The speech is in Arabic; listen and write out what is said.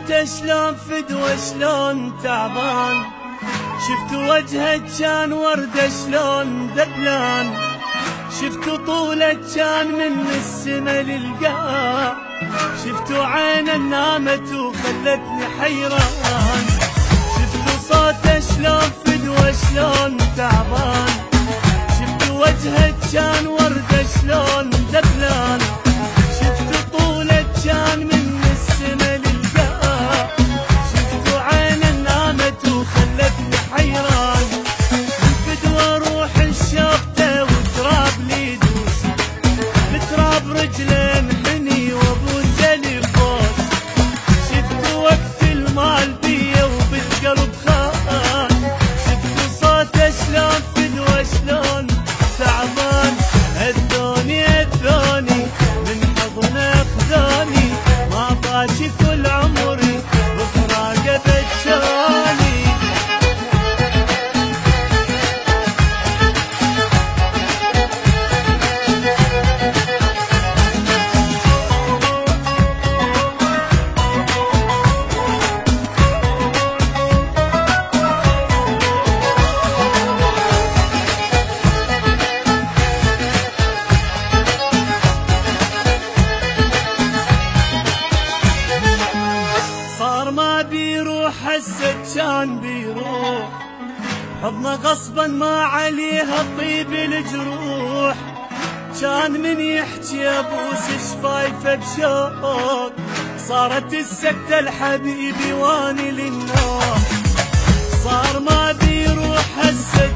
صوته شلون فدوة شلون تعبان، شفت وجهه كان وردة شلون دبلان، شفت طوله كان من السما للقاع، شفت عينه نامت وخلتني حيران، شفت صوته شلون فدوة شلون تعبان، شفت وجهه كان وردة شلون دبلان، شفت طوله كان من السما للقاع، شفت عينه نامت وخلتني حيران، الفدوة روح الشوقته وتراب لي دوسي، بتراب رجله انحني وابوسه لفوس، شفت وقت المال بيه وبالقلب خان، شفت صوته شلون فدوة شلون تعبان، هدوني من حضنه خذوني، ما باشي كل عمري بفراقه بجاني. صار ما بيروح هسه كان بيروح، حضنه غصبا ما عليها طيب الجروح، كان من يحكي ابوس شفايفه بشوق، صارت السكتة الحبيبي واني للنوم، صار ما بيروح هسه